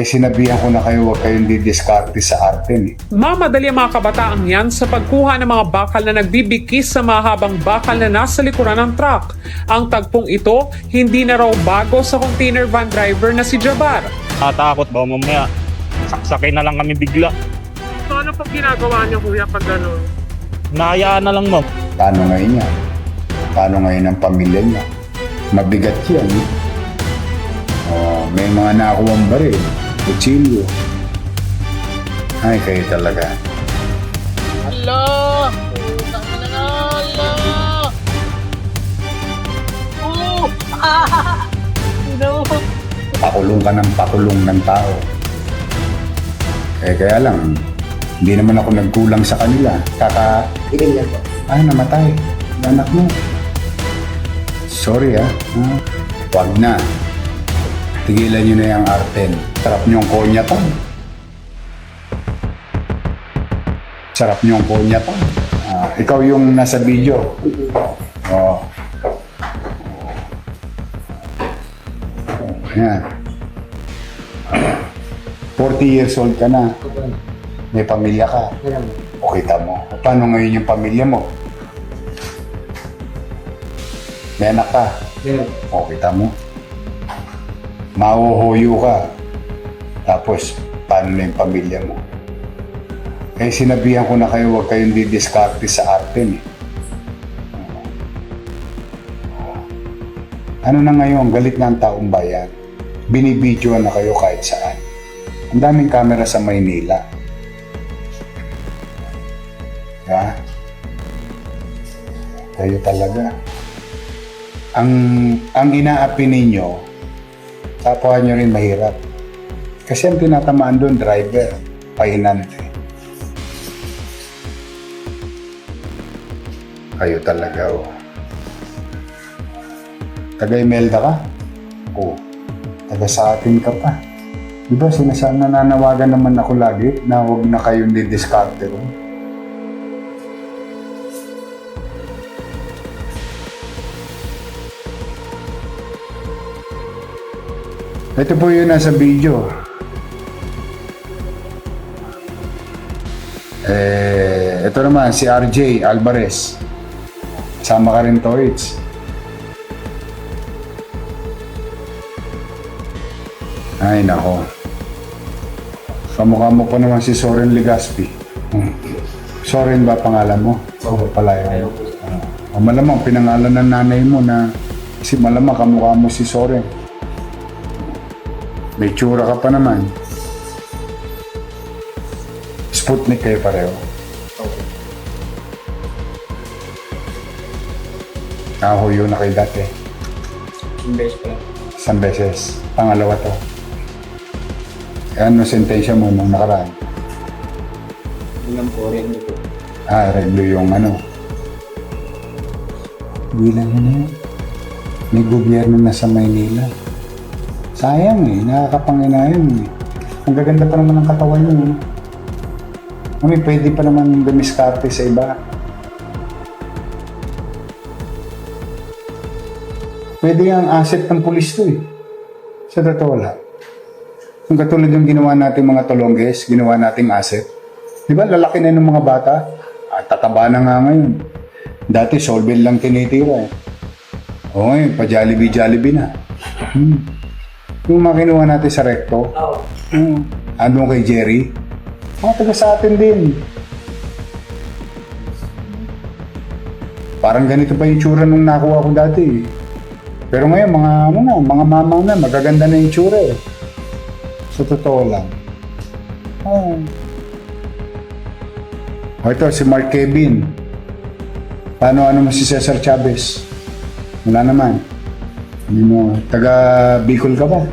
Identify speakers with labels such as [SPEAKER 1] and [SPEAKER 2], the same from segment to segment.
[SPEAKER 1] Sinabihan ko na kayo, huwag kayong didiskarte sa Arten.
[SPEAKER 2] Mamadali ang mga kabataan yan sa pagkuha ng mga bakal na nagbibigkis sa mahabang bakal na nasa likuran ng truck. Ang tagpong ito, hindi na raw bago sa container van driver na si Jabar.
[SPEAKER 3] Natakot ba mamaya? Saksakin na lang kami bigla.
[SPEAKER 2] So ano pag ginagawa niyo kuya pag gano'n?
[SPEAKER 3] Nahayaan na lang ma'am.
[SPEAKER 1] Paano ngayon yan? Paano ngayon ang pamilya niya? Mabigat yan. May mga nakuwang baril, kutsilyo. Ay, kayo talaga.
[SPEAKER 4] Allah! Putang ina na, Allah! Oh! Ah! No!
[SPEAKER 1] Pakulong ka ng pakulong ng tao. Kaya lang, hindi naman ako nagkulang sa kanila. Ilan yan po? Namatay. Anak mo. Sorry Wag na. Tigilan nyo na yung Arten. Sarap nyong konyatan. Sarap nyong konyatan. Ikaw yung nasa video. Oh. Ayan. 40 years old ka na. May pamilya ka. O kita mo. Paano ngayon yung pamilya mo? May anak ka. O kita mo. Mahuhuyo ka. Tapos, paano na yung pamilya mo? Eh, sinabihan ko na kayo, huwag kayong didiskarte sa Arten. Ano na ngayon, galit na ang taong bayan. Binibidyoan na kayo kahit saan. Ang daming kamera sa Maynila. Kayo talaga. Ang inaapi ninyo, kapwa nyo rin mahirap. Kasi ang tinatamaan doon, driver, pahinante. Kayo talaga, Taga-Imelda ka? Taga sa atin ka pa. Diba, nananawagan naman ako lagi na huwag na kayong didiskarte ko. Ito po yun nasa video. Ito naman, si RJ Alvarez. Sama ka rin, Toits. Ay, nako. Kamukha mo pa naman si Soren Legaspi. Soren ba pangalan mo? Oo, pala yun. Malamang pinangalan ng nanay mo na si malamang kamukha mo si Soren. May tsura ka pa naman. Sputnik kayo pareho. Nahuyo na kayo dati. Isang beses. Pangalawa to. Ano sentensya mo nung nakaraan?
[SPEAKER 4] Rendo po.
[SPEAKER 1] Rendo yung ano. Bilang mo na yun. May gobyerno na sa Maynila. Sayang nakakapanginayang Ang gaganda pa naman ng katawan niyo. Pwede pa naman dumiskarte sa iba. Pwede ang asset ng pulis to Sa totoo lang. Kung katulad yung ginawa natin mga tolongges, ginawa nating asset. Di ba, lalaki na ng mga bata? Tataba na nga ngayon. Dati, Solvay lang tinitira Oo ngayon, pa-Jollibee na. Yung mga kinuha natin sa Recto. Ano kay Jerry? Taga sa atin din. Parang ganito pa yung tsura nung nakuha ko dati. Pero ngayon, mga mamang na, magaganda na yung tsura Sa totoo lang. Ito, si Mark Kevin. Paano mo si Cesar Chavez? Wala naman. Taga Bicol ka ba?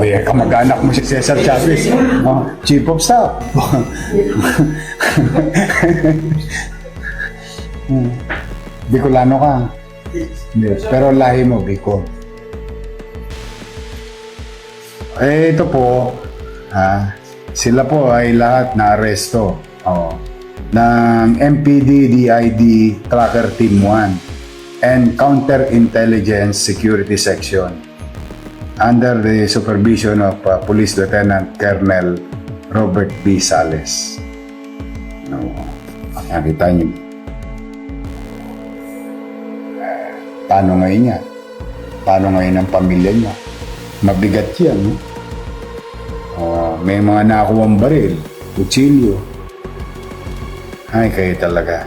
[SPEAKER 1] Kamag-anak mo si Cesar Chavez. Chief of Staff. Bicolano ka. Yes. Pero lahi mo, Bicol. Ito po, sila po ay lahat na-aresto ng MPD-DID Tracker Team 1 and Counterintelligence Security Section. under the supervision of Police Lieutenant Colonel Robert B. Sales. No, nakita niyo. Paano ngayon yan? Paano ngayon ang pamilya niya? Mabigat yan. No? May mga nakuwang baril, kutsilyo. Ay, kayo talaga.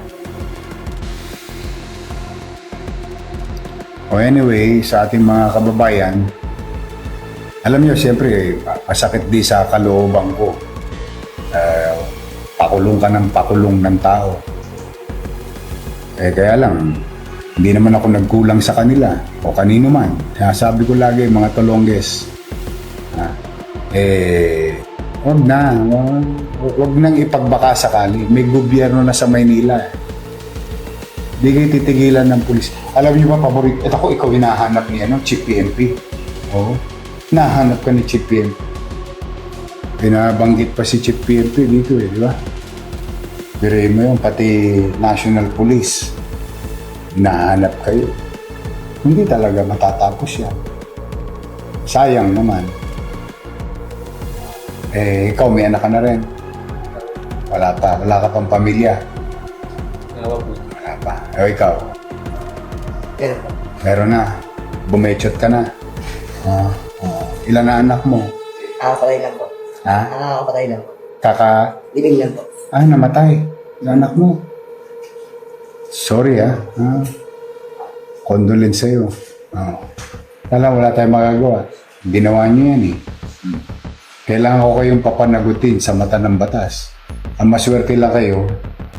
[SPEAKER 1] Anyway, sa ating mga kababayan, alam niyo, siyempre, masakit di sa kalooban ko. Pakulong ka ng pakulong ng tao. Kaya lang, hindi naman ako nagkulang sa kanila o kanino man. Sabi ko lagi, mga tolongges, wag nang ipagbaka sakali. May gobyerno na sa Maynila. Hindi kayo titigilan ng pulis. Alam niyo ba, paborito, ikaw hinahanap niya, Chief PNP. Oo. Nahanap ka ni Chief PNP. Binabanggit pa si Chief PNP dito di ba? Biruin mo yun, pati National Police. Nahanap kayo. Hindi talaga matatapos yan. Sayang naman. Ikaw may anak ka na rin. Wala ka pang pamilya. Wala pa. Ikaw? Meron na. Bumechot ka na. Ilan na anak mo?
[SPEAKER 5] Patay lang po.
[SPEAKER 1] Ha?
[SPEAKER 5] Patay lang po. Living lang po.
[SPEAKER 1] Namatay. Yung anak mo. Sorry condolence sa'yo. Wala tayong magagawa. Ginawa niyo yan Kailangan ko kayong papanagutin sa mata ng batas. Ang maswerte lang kayo,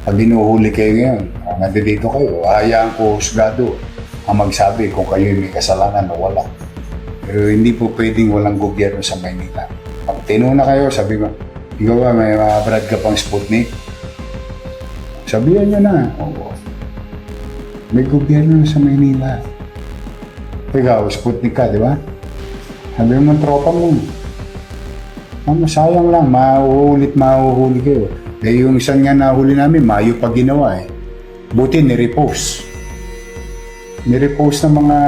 [SPEAKER 1] pag dinuhuli kayo ngayon, nandito kayo, hayaan ko husgado ang magsabi kung kayo may kasalanan o wala. Pero hindi po pwedeng walang gobyerno sa Maynila. Pag tinuna kayo, sabi mo, ikaw ba may brad ka pang Sputnik? Sabihan nyo na. Oo. May gobyerno na sa Maynila. Ikaw, Sputnik ka, di ba? Sabi mo, tropa mo. Sayang lang, mahuhuli kayo. Yung isang nga nahuli namin, Mayo pa ginawa Buti, nirepost. Nirepost ng mga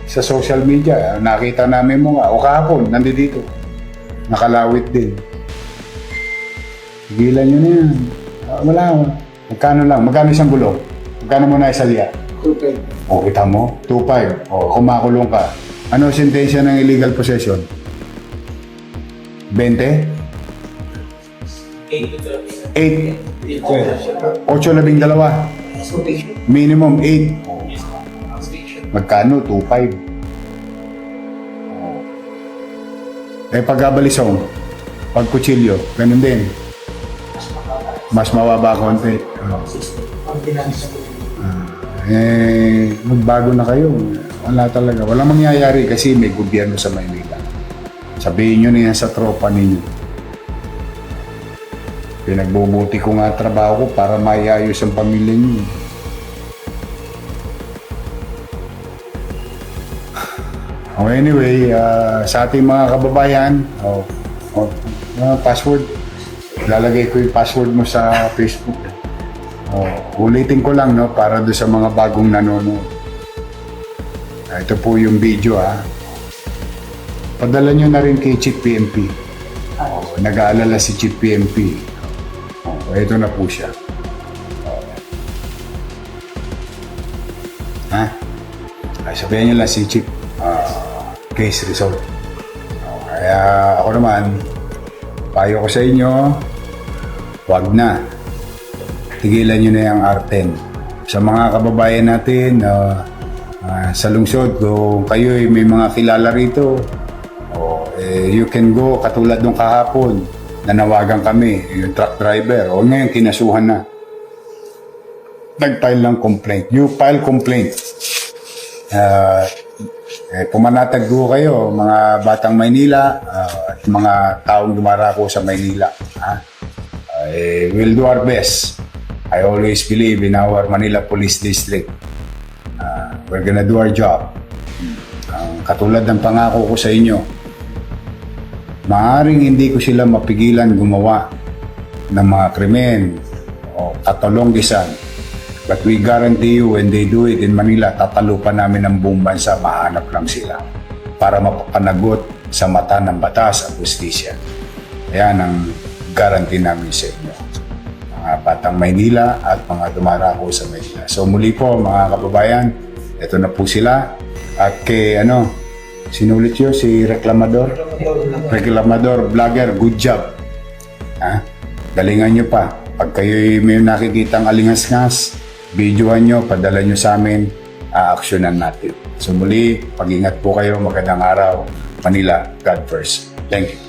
[SPEAKER 1] sa social media. Nakita namin mo nga. O kahapon, nandito. Nakalawit din. Gilan nyo na yan. Wala. Magkano isang gulong? Magkano mo na isalya? 2.5. O, kita mo? 2.5. O, kumakulong ka. Ano sentensya ng illegal possession? 20? 8. 8 12. Minimum 8. Magkano? 2.5. Pagkabalisong, pagkutsilyo, ganun din. Mas mababa konti. Magbago na kayo. Wala talaga. Walang mangyayari kasi may gobyerno sa Maynila. Sabihin nyo na yan sa tropa ninyo. Pinagbubuti ko nga trabaho ko para maiayos ang pamilya nyo. Anyway, sa ating mga kababayan, password. Lalagay ko yung password mo sa Facebook. Ulitin ko lang para doon sa mga bagong nanonood. Ito po yung video Padala nyo na rin kay Chief PNP. Nag-aalala si Chief PNP. Ito na po siya. Sabihin nyo lang si Chief. Case resolved. Kaya ako naman, payo ko sa inyo, wag na. Tigilan nyo na yung R10. Sa mga kababayan natin, sa lungsod, kung kayo may mga kilala rito, you can go katulad nung kahapon, nanawagan kami, yung truck driver, ngayon kinasuhan na. Nag-file ng complaint. You file complaint. Pumanatag ko kayo, mga batang Maynila, at mga taong dumarako sa Maynila. We'll do our best. I always believe in our Manila Police District. We're gonna do our job. Katulad ng pangako ko sa inyo, maaaring hindi ko sila mapigilan gumawa ng mga krimen o katolonggisan. But we guarantee you when they do it in Manila, tatalo pa namin ang buong bansa, mahanap lang sila. para mapapanagot sa mata ng batas at justisya. Ayan ang guarantee namin sa inyo, mga batang Maynila at mga dumarako sa Maynila. So muli po mga kababayan, ito na po sila. At kay sinulit yun, si Reklamador Vlogger, good job. Ha? Galingan nyo pa. Pag kayo may nakikitang alingas-ngas, videohan nyo, padala nyo sa amin, a-actionan natin. So muli, pag-ingat po kayo, magandang araw. Manila, God first. Thank you.